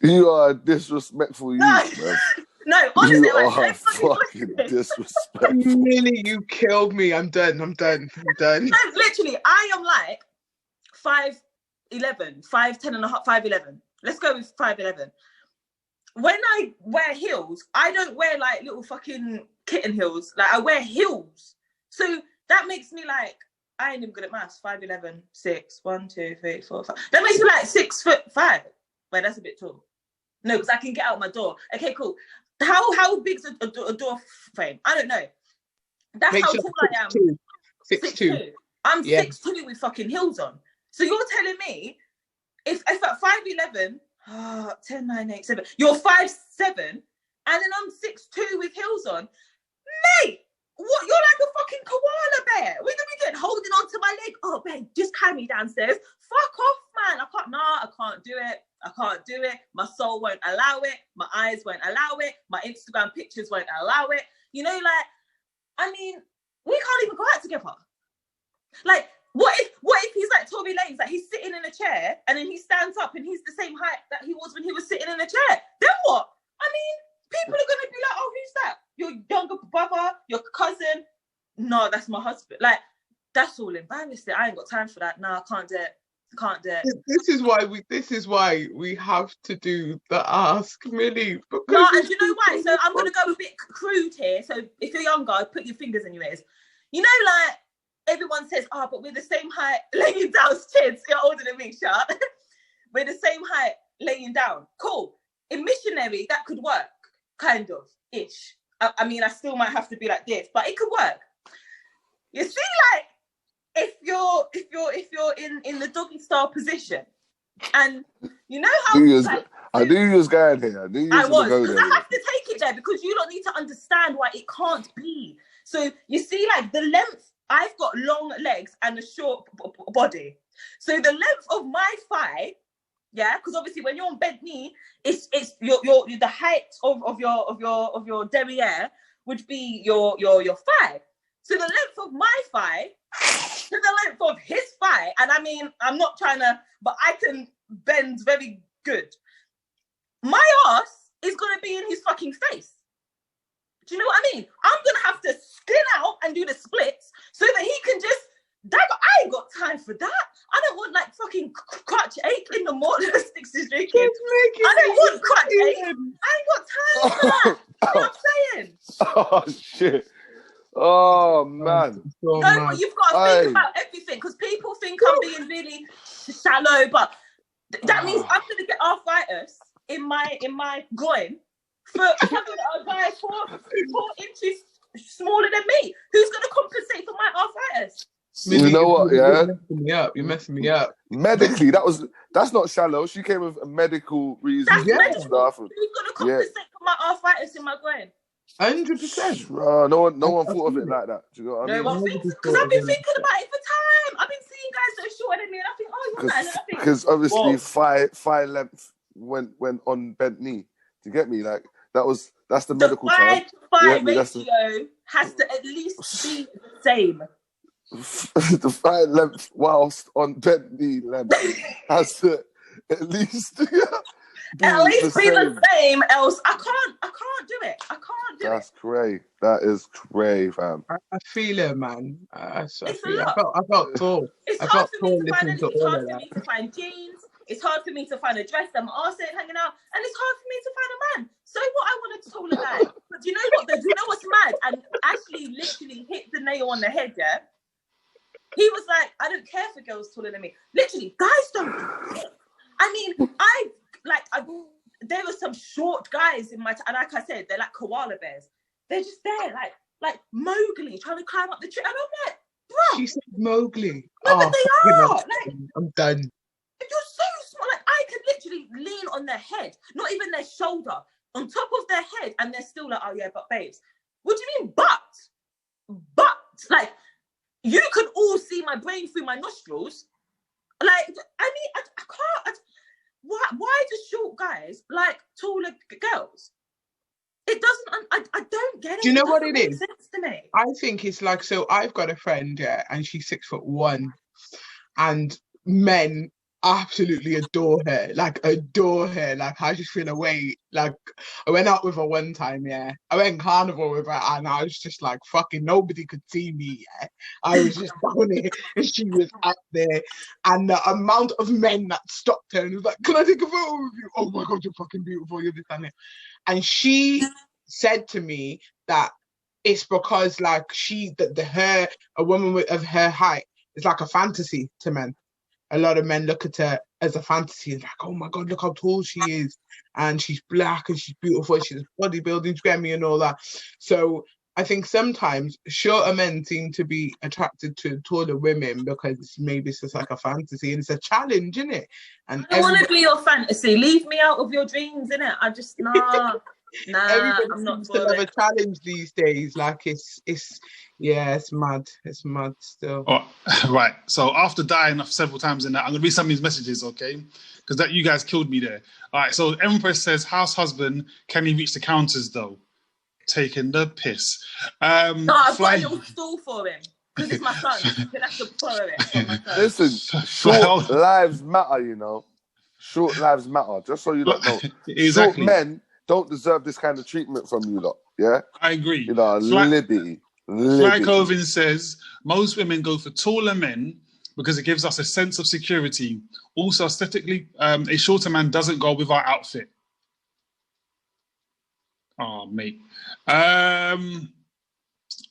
D: mean,
C: you are disrespectful, man.
D: No, honestly,
C: you are fucking disrespectful.
B: Really, you killed me. I'm done. No,
D: literally, I am like 5'11", 5'10" and a half, 5'11". Let's go with 5'11". When I wear heels, I don't wear like little fucking kitten heels. Like I wear heels. So that makes me like, I ain't even good at maths. 5'11", 6, 1, 2, 3, 4, 5. That makes me like 6'5". Wait, that's a bit tall. No, because I can get out my door. Okay, cool. How big's a door frame? I don't know. That's how tall I am.
B: 6'2".
D: I'm 6'2" with fucking heels on. So you're telling me if at 5'11", 10, 9, 8, 7, you're 5'7", and then I'm 6'2" with heels on, mate. What? You're like a fucking koala bear. What are we doing? Holding on to my leg. Oh, babe, just carry me downstairs. Fuck off, man. I can't do it. I can't do it. My soul won't allow it. My eyes won't allow it. My Instagram pictures won't allow it. You know, like, I mean, we can't even go out together. Like, what if he's like Tory Lanez, like he's sitting in a chair and then he stands up and he's the same height that he was when he was sitting in a chair? Then what? I mean, people are gonna be like, oh, who's that? Your younger brother, your cousin? No, that's my husband. Like, that's all embarrassing. I ain't got time for that. No, I can't do it.
B: This is why we have to do the Ask Millie.
D: No, and you know why? So I'm gonna go a bit crude here. So if you're younger, put your fingers in your ears. You know, like everyone says, oh, but we're the same height laying down. Kids, you're older than me, shut. We're the same height laying down. Cool. In missionary, that could work, kind of ish. I mean, I still might have to be like this, but it could work. You see, like if you're in the doggy style position, and you know how
C: I knew you was going here.
D: I was, because I have to take it there because you don't need to understand why it can't be. So you see, like the length. I've got long legs and a short body. So the length of my thigh, yeah, because obviously when you're on bent knee, it's your the height of your derriere would be your thigh. So the length of my thigh to the length of his thigh, and I mean, I'm not trying to, but I can bend very good. My ass is gonna be in his fucking face. Do you know what I mean? I'm gonna have to skin out and do the splits so that he can just. I ain't got time for that. I don't want like fucking crotch ache in the morning. Sticks is drinking. I don't want crotch ache. I ain't got time for that. You know what I'm saying?
C: Oh shit. Oh man.
D: No, but you've got to think about everything because people think I'm being really shallow, but that means I'm gonna get arthritis in my groin for having a guy 4 inches smaller than me. Who's gonna compensate for my arthritis?
C: You know what? Yeah,
B: you're messing me up.
C: Medically, that's not shallow. She came with a medical reason.
D: That's medical.
C: Stuff.
D: Who's gonna compensate for my arthritis in my groin?
B: 100%.
C: No one thought of it like that. Do you know what I mean?
D: Because I've been thinking about it for time. I've been seeing guys that are shorter than me, and I think, oh, you're not.
C: Because obviously, thigh length went on bent knee. Do you get me? Like that's the medical term.
D: The thigh ratio has to at least be the same.
C: the thigh length whilst on bent knee length has to at least be
D: the same, else I can't do it. I can't do
C: That's
D: it.
C: cray. That is cray, fam.
B: I feel it, man.
D: It's a lot.
B: I felt tall.
D: It's
B: I
D: hard
B: felt
D: for me
B: tall
D: to find
B: listening to
D: anything. It's
B: all
D: hard
B: of
D: for
B: that.
D: me to find jeans. It's hard for me to find a dress that my arse ain't hanging out, and it's hard for me to find a man. So what, I want a taller guy. But do you know what? Do you know what's mad? And Ashley literally hit the nail on the head. Yeah, he was like, I don't care for girls taller than me. Literally, guys don't care. I mean, there were some short guys in my and like I said, they're like koala bears. They're just there, like Mowgli trying to climb up the tree, and I'm like, bro.
B: She said Mowgli.
D: No, but they are. Like,
B: I'm done.
D: You're so small. Like, I could literally lean on their head, not even their shoulder, on top of their head, and they're still like, oh yeah, but babes. What do you mean, but? Like, you could all see my brain through my nostrils. Like, I mean, I can't. Why do short guys like taller girls? It doesn't. I don't get it.
B: Do you know what
D: it
B: it is?
D: Sense to me.
B: I think it's like, so I've got a friend, yeah, and she's 6'1", and men absolutely adore her. Like, I just feel away. Like, I went out with her one time, yeah. I went carnival with her, and I was just like, fucking nobody could see me, yeah. I was just down here, and she was up there. And the amount of men that stopped her and was like, can I take a photo with you? Oh my God, you're fucking beautiful. You're this and that. And she said to me that it's because, like, a woman of her height is like a fantasy to men. A lot of men look at her as a fantasy, like, oh my God, look how tall she is, and she's black and she's beautiful, and she's bodybuilding, Grammy and all that. So I think sometimes shorter men seem to be attracted to taller women because maybe it's just like a fantasy and it's a challenge, isn't it? And
D: I want to be your fantasy. Leave me out of your dreams, innit? I just
B: everybody
D: I'm not
B: seems to love a challenge these days. Like, it's mad. It's mad still.
A: Oh, right. So after dying several times in that, I'm gonna read some of these messages, okay? Because that you guys killed me there. All right. So Empress says, "House husband, can he reach the counters though?" Taking the piss.
D: I've got a little stool for him because it's my son. He'll have to borrow it.
C: Listen, short lives matter, you know. Short lives matter. Just so you don't know,
A: exactly.
C: Short men don't deserve this kind of treatment from you lot. Yeah,
A: I agree.
C: You know, Libby.
A: Fly Covin says most women go for taller men because it gives us a sense of security. Also, aesthetically, a shorter man doesn't go with our outfit. Oh, mate.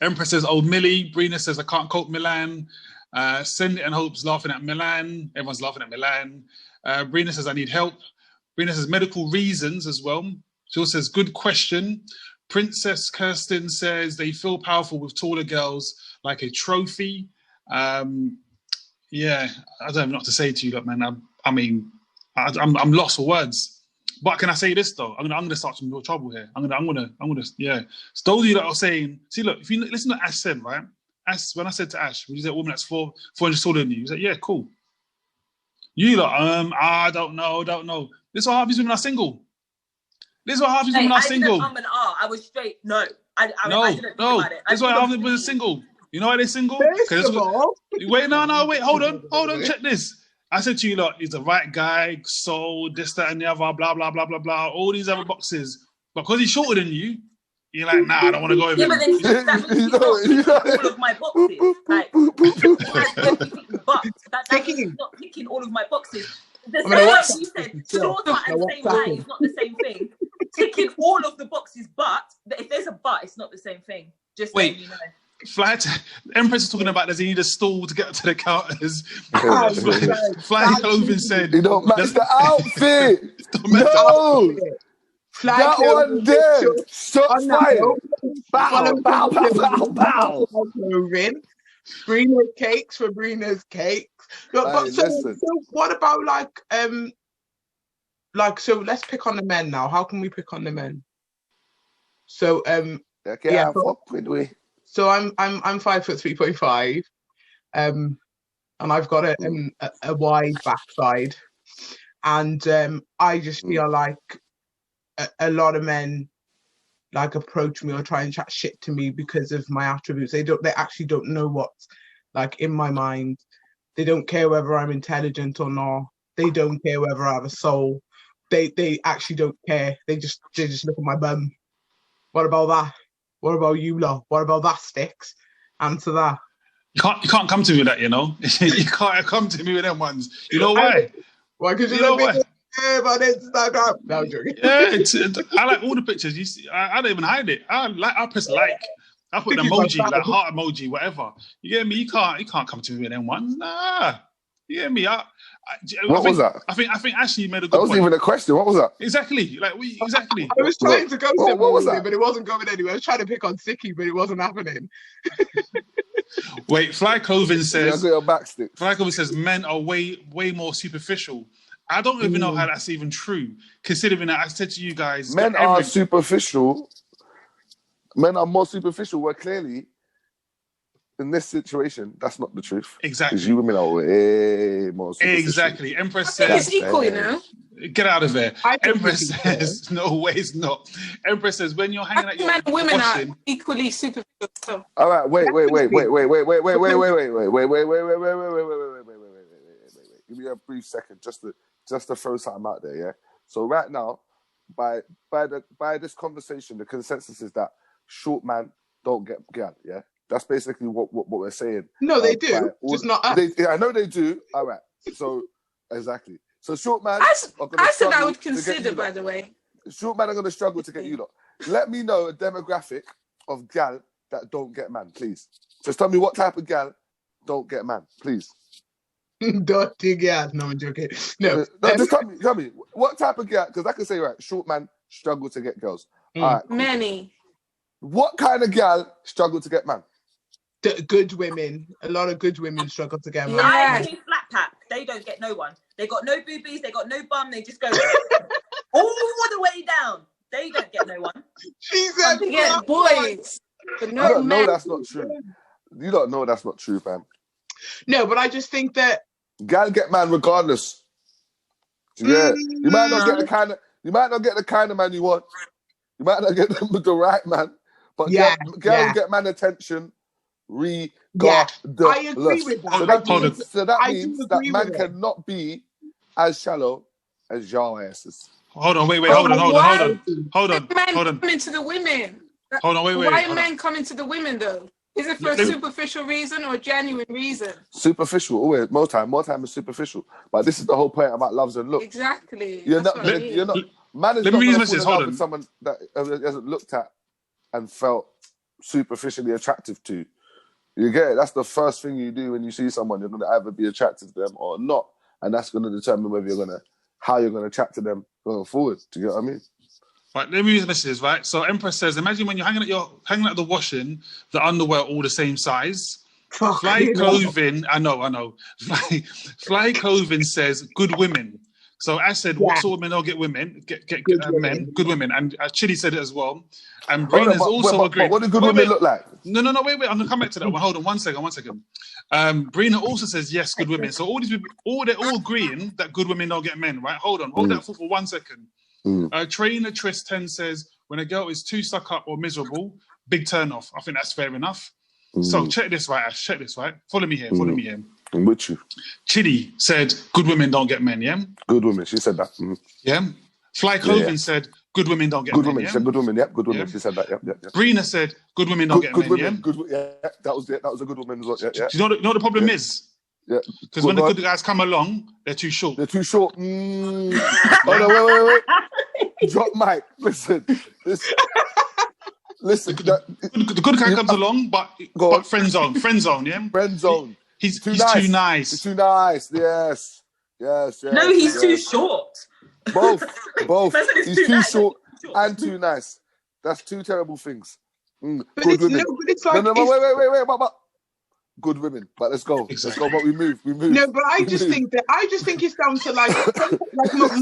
A: Empress says, "Oh, Millie." Brina says, "I can't cope Milan." Send it and Hope's laughing at Milan. Everyone's laughing at Milan. Brina says, "I need help." Brina says, "Medical reasons" as well. She also says, "Good question." Princess Kirsten says, "They feel powerful with taller girls like a trophy." Yeah, I don't know what to say to you, look, man. I'm lost for words. But can I say this though? I'm gonna start some real trouble here. I'm gonna, yeah. So those of you that are saying, see, look, if you listen to what Ash said, right? Ash, when I said to Ash, when you said a woman that's 4 inches taller than you, he said, yeah, cool. You lot, I don't know. This is what half these women are single. This is what half these women are single.
D: I was straight. No, I didn't think about it.
A: This is why half these women are single. You know why they're single?
B: First of all,
A: wait, hold on, check this. I said to you, look, he's the right guy, soul, this, that, and the other, blah, blah, blah, blah, blah, all these other boxes. But because he's shorter than you, you're like, nah, I don't want to go with him.
D: But then that means he's not ticking all of my boxes. Like, he's not ticking all of my boxes. The same way you said, shorter and same height is not the same thing. Ticking all of the boxes, but if there's a but, it's not the same thing. Just wait. So you know.
A: Empress is talking about does he need a stool to get to the counters? Fly Clothing said,
C: "You don't match the outfit." No, that one there. Stop fighting. Bow.
B: Brina's cakes for Brina's cakes. But so what about so let's pick on the men now. How can we pick on the men? So fuck with we. So I'm 5'3.5", and I've got a wide backside, and I just feel like a lot of men like approach me or try and chat shit to me because of my attributes. They actually don't know what Like in my mind, they don't care whether I'm intelligent or not. They don't care whether I have a soul. They actually don't care. They just look at my bum. What about that? What about you lot? What about that, Sticks? Answer that.
A: You can't come to me with that, you know. You can't come to me with them ones. You know why?
B: Why? Because
A: You know why?
B: on Instagram. No, I'm joking.
A: Yeah, I like all the pictures. You see, I don't even hide it. I press like. I put an emoji, like heart emoji, whatever. You get me? You can't come to me with them ones. Nah. You get me?
C: What was that?
A: I think Ashley made a good
C: That wasn't
A: point.
C: even a question. What was that?
A: Exactly. Exactly.
B: I was trying to go
C: what was that?
B: but it wasn't going anywhere. I was trying to pick on Sicky, but it wasn't happening.
A: Wait, Fly Clothing says.
C: Your backstick.
A: Fly Clothing says men are way more superficial. I don't even know how that's even true. Considering that I said to you guys,
C: men are superficial. Men are more superficial. Where clearly, in this situation, that's not the truth.
A: Exactly.
C: Because you women are way more superficial.
A: Exactly. Empress says
E: it's equal, you know.
A: Get out of there. Empress says no way, it's not. Empress says when you're hanging out your
E: men and women
A: washing,
E: are equally superficial. So.
C: All right, wait. Give me a brief second, just to throw something out there, yeah. So right now, by this conversation, the consensus is that short man don't get gal, yeah. That's basically what we're saying.
B: No, they do, just not us.
C: I know they do. All right. So exactly. So short man.
E: I said I would consider, by the way.
C: Short man are going to struggle to get you lot. Let me know a demographic of gal that don't get man, please. Just tell me what type of gal don't get man, please.
B: Dirty gal. No, I'm joking. No,
C: just tell me what type of gal, because I can say, right, short man struggle to get girls. All right, cool.
E: Many.
C: What kind of gal struggle to get man?
B: Good women. A lot of good women struggle to get man.
D: I see flat pack. They don't get no one. They got no boobies. They got no bum. They just go all the way down. They don't get no one.
B: She said,
E: they get boys. But no,
C: you don't know that's not true. You don't know that's not true, fam.
B: No, but I just think that
C: gal get man regardless. Yeah, you might not get the kind of man you want. You might not get the right man, but gal get man attention. I
B: agree with that.
C: So that means that man cannot be as shallow as your asses.
A: Hold on, hold on.
E: Men coming to the women.
A: Hold on, wait.
E: Why are men coming to the women though? Is it for a superficial reason or a genuine reason?
C: Superficial, always. More time is superficial. But this is the whole point about loves and looks.
E: Exactly.
C: You're not. Man is not going to fall in love with someone that hasn't looked at and felt superficially attractive to. You get it? That's the first thing you do when you see someone. You're going to either be attracted to them or not, and that's going to determine how you're going to chat to them going forward. Do you get what I mean?
A: Right, let me read the messages, right? So Empress says, imagine when you're hanging at the washing, the underwear all the same size. Fly Clothing, I know. Fly Clothing says, good women. So I said, what sort of men don't get women? Get men, good women. And Chidi said it as well. And Brain has also agreed.
C: What do good women look like?
A: No, wait. I'm going to come back to that one. Hold on, one second. Brina also says, yes, good women. So all these people, they're all agreeing that good women don't get men, right? Hold that for 1 second. Trainer Trist 10 says, when a girl is too stuck up or miserable, big turn off. I think that's fair enough. So check this right, Ash. Check this right. Follow me here.
C: I'm with you.
A: Chidi said, good women don't get men, yeah?
C: Good women. She said that.
A: Yeah? Fly Clothing said, good women don't get men.
C: Good women. She said good women. Yep. Good women. She said that. Yep.
A: Brina said, good women don't get men.
C: Women. Yeah? That was it. That was a good woman as well. Yeah.
A: Do you know what the problem is?
C: Yeah.
A: Because when the good guys come along, they're too short.
C: Hold on, wait. Drop mic. Listen.
A: The good guy comes along, but friend zone, yeah?
C: Friend zone.
A: He's too nice.
C: He's too nice, yes.
D: No, he's too short.
C: Both. He's too short and too nice. That's two terrible things. Good women. Wait. Good women, but let's go. Let's go. But we move.
B: No, but I just think it's down to like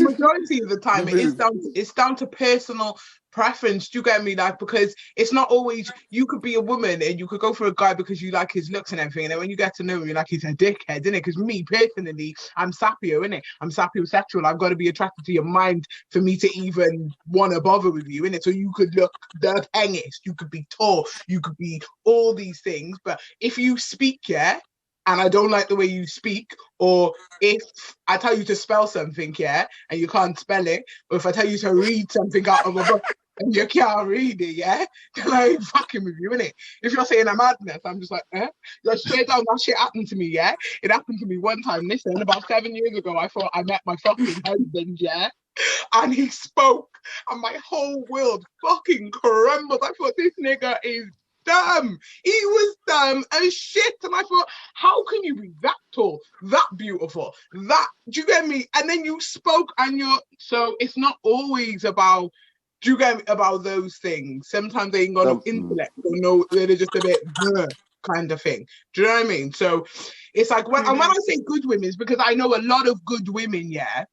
B: majority of the time it's down to personal preference. Do you get me? Like, because it's not always, you could be a woman and you could go for a guy because you like his looks and everything, and then when you get to know him, you're like, he's a dickhead, isn't it? Because me personally, I'm sapio, innit? I'm sapiosexual. I've got to be attracted to your mind for me to even want to bother with you, innit? So you could look the hengest, you could be tall, you could be all these things, but if you speak, and I don't like the way you speak, or if I tell you to spell something, yeah, and you can't spell it, or if I tell you to read something out of a book and you can't read it, yeah, then I ain't fucking with you, innit? If you're saying a madness, I'm just like, eh? Like, straight down, that shit happened to me, yeah? It happened to me one time. Listen, about 7 years ago, I thought I met my fucking husband, yeah? And he spoke, and my whole world fucking crumbled. I thought, this nigga is dumb. He was dumb as shit. And I thought, how can you be that tall, that beautiful, that, do you get me? And then you spoke and you're, so it's not always about, do you get me, about those things. Sometimes they ain't got no intellect or no, they're just a bit kind of thing. Do you know what I mean? So it's like, when, and when I say good women, it's because I know a lot of good women, yeah,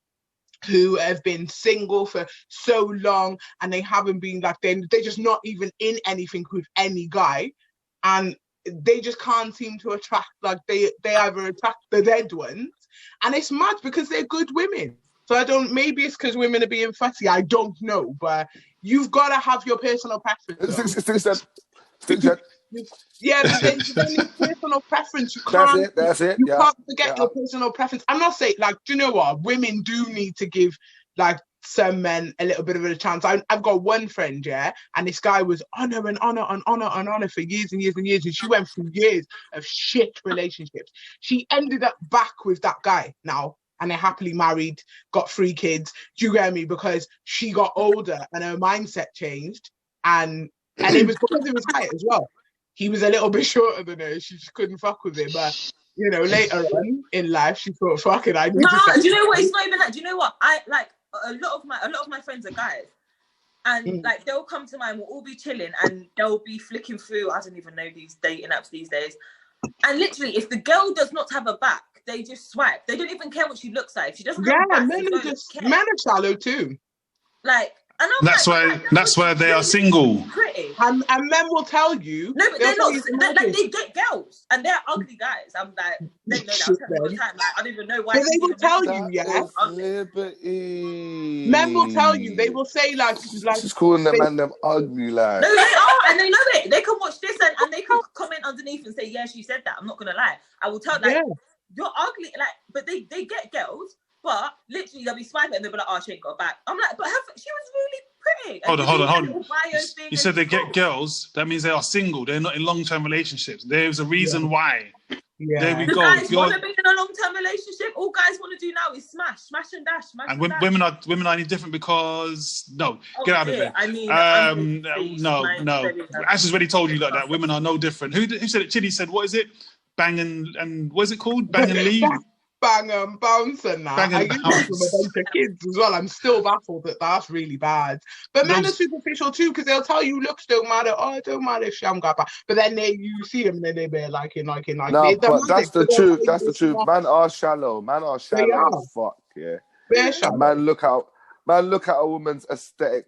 B: who have been single for so long and they haven't been like, they're just not even in anything with any guy, and they just can't seem to attract, like they either attract the dead ones, and it's mad because they're good women. So I don't, maybe it's because women are being fussy, I don't know, but you've got to have your personal preference. Yeah, but then your personal preference, you can't.
C: That's it.
B: You can't forget your personal preference. I'm not saying, like, do you know what? Women do need to give, like, some men a little bit of a chance. I've got one friend, yeah, and this guy was on her for years and years and years, and she went through years of shit relationships. She ended up back with that guy now, and they're happily married, got 3 kids. Do you get me? Because she got older and her mindset changed, and it was because of his height as well. He was a little bit shorter than her. She just couldn't fuck with him. But, you know, later on in life, she thought, fuck it, I need to...
D: Do you know what? It's not even that. Do you know what? I, like, a lot of my friends are guys. And, like, they'll come to mine, we'll all be chilling, and they'll be flicking through, I don't even know these dating apps these days. And literally, if the girl does not have a back, they just swipe. They don't even care what she looks like. If she doesn't have a back,
B: men are shallow too.
D: Like... And
A: that's why they are single.
D: Pretty.
B: And men will tell you.
D: No, but they're not. Like, they get girls, and they're ugly guys. I'm like, they know that all the time. Like, I don't even know why.
B: But they will tell you, yeah.
C: Liberty.
B: Men will tell you. They will say like
C: she's calling the man them ugly, like.
D: No, they are, and they know it. They can watch this and they can comment underneath and say, yeah, she said that. I'm not gonna lie. I will tell, like, you're ugly, like, but they get girls. But literally, they'll be swiping and they'll be like, oh, she ain't got back. I'm like, but she was really pretty.
A: Hold on. You said they get girls. That means they are single. They're not in long-term relationships. There's a reason why. Yeah. There we go.
D: Guys want to be in a long-term relationship. All guys want to do now is smash and dash.
A: Women are any different because get out of it.
D: I mean,
A: no. Ash has already told you that women are no different. Who said it? Chidi said, what is it? Bang and what is it called? Bang and leave.
B: Bang and bounce and that. I used to with a bunch of kids as well. I'm still baffled that that's really bad. But men are superficial too, because they'll tell you looks don't matter. Oh, it don't matter if she haven't got back. But then you see them and then they be like. No,
C: but that's the truth. That's the truth. Man are shallow. As fuck. Yeah.
B: They're shallow.
C: Man look at a woman's aesthetic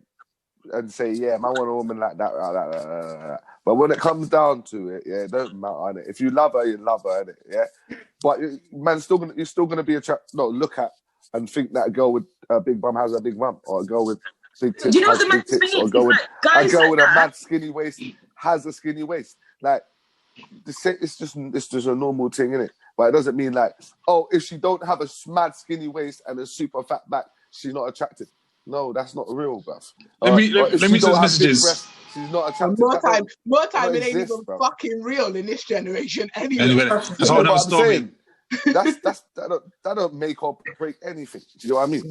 C: and say, yeah, man want a woman like that. But when it comes down to it, yeah, it doesn't matter, innit? If you love her, you love her, innit? Yeah. But man, you're still gonna be attracted. No, look at and think that a girl with a big bum has a big bum, or a girl with big tits
D: you know
C: has big tits, or a girl with a mad skinny waist has a skinny waist. Like, it's just a normal thing, innit? But it doesn't mean like, oh, if she don't have a mad skinny waist and a super fat back, she's not attracted. No, that's not real, bruv.
A: Let me see those messages.
C: She's not attracted.
B: More time, it ain't even fucking real in this generation. Anyway,
A: that's all another story.
C: That don't make or break anything. Do you know what I mean?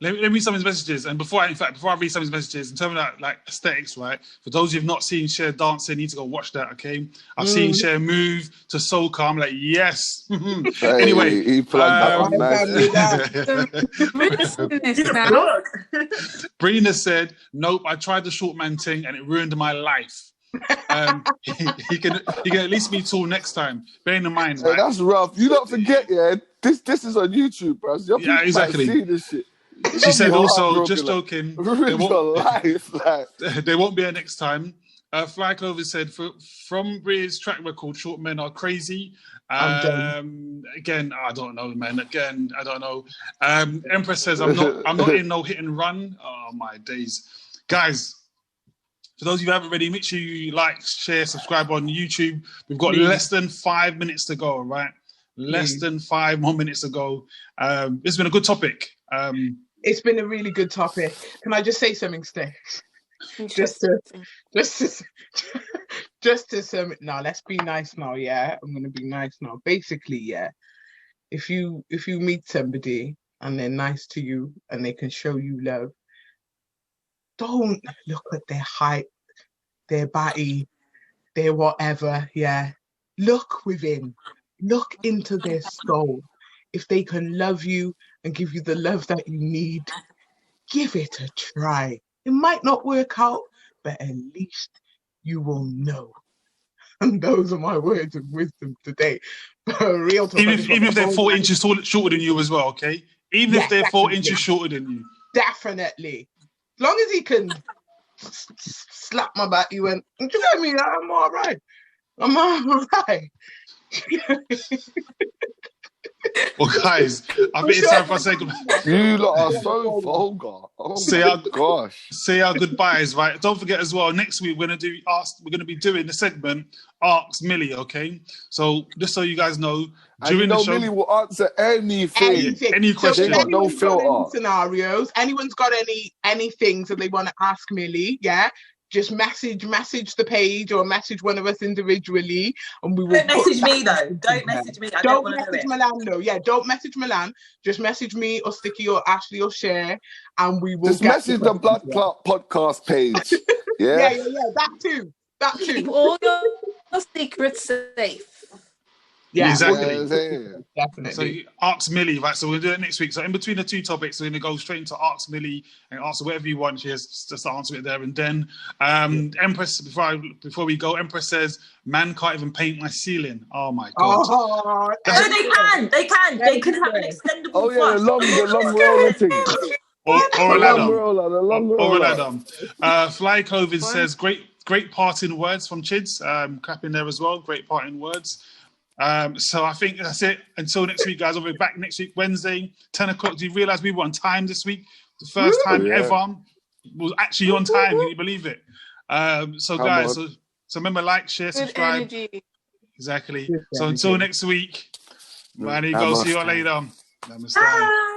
A: Let me read some of his messages, and before I read some of his messages, in terms of that, like, aesthetics, right? For those who've not seen Cher dancing, you need to go watch that. Okay, I've seen Cher move to soca. I'm like, yes. Anyway,
C: he plugged
A: Brina said, "Nope, I tried the short man thing, and it ruined my life." He can at least be tall next time. Bearing in mind, right?
C: That's rough. You don't forget, yeah. This is on YouTube, bro. So
A: yeah, exactly.
C: See this shit.
A: She said also, just joking,
C: there
A: won't be a next time. Fly Clover said, from Bria's track record, short men are crazy. Again, I don't know, man. Again, I don't know. Empress says, I'm not in no hit and run. Oh, my days. Guys, for those of you who haven't already, make sure you like, share, subscribe on YouTube. We've got less than 5 minutes to go, right? less than 5 more minutes ago. It's been a good topic.
B: It's been a really good topic. Can I just say something, Steph? Just to some. No, let's be nice now. Yeah, I'm gonna be nice now. Basically, yeah. If you meet somebody and they're nice to you and they can show you love, don't look at their height, their body, their whatever. Yeah, look within. Look into their soul. If they can love you and give you the love that you need, give it a try. It might not work out, but at least you will know. And those are my words of wisdom today. Real talk.
A: Even if they're 4 inches shorter than you as well, okay? Even if they're 4 inches shorter than you.
B: Definitely. As long as he can slap my back, you went, do you get me? I'm all right. I'm all right.
A: Well, guys, I think it's time for us to say goodbye.
C: You lot are so vulgar. Oh my gosh.
A: Say our goodbyes, right? Don't forget as well, next week we're gonna be doing the segment Ask Millie, okay? So just so you guys know, during the show,
C: Millie will answer anything.
A: Any question.
B: So
C: no filter.
B: Scenarios. Anyone's got any things that they want to ask Millie, yeah? Just message the page or message one of us individually, and we will.
D: Don't message me though. Don't message me. I don't want to
B: message Milan though. Yeah, don't message Milan. Just message me or Sticky or Ashley or Cher, and we will.
C: Just message the Blood Clot podcast page. Yeah.
B: Yeah. That too.
E: Keep all your secrets safe.
B: Yeah,
A: exactly.
B: Definitely.
A: So Ask Millie, right? So we'll do it next week. So in between the two topics, we're going to go straight into Ask Millie and answer whatever you want. She has just to answer it there and then. Empress, before we go, Empress says, "Man can't even paint my ceiling." Oh my god!
D: No, they can. They can have an extendable.
C: Oh yeah, the long roller thing.
A: Or a ladder. Fly COVID says, "Great parting words from Chids." Clapping there as well. Great parting words. So I think that's it. Until next week, guys. We'll be back next week, Wednesday, 10 o'clock. Do you realise we were on time this week? The first time ever. Was actually on time. Can you believe it? So guys, so remember, like, share, subscribe. Exactly. So until next week, man, go see you all later. Namaste.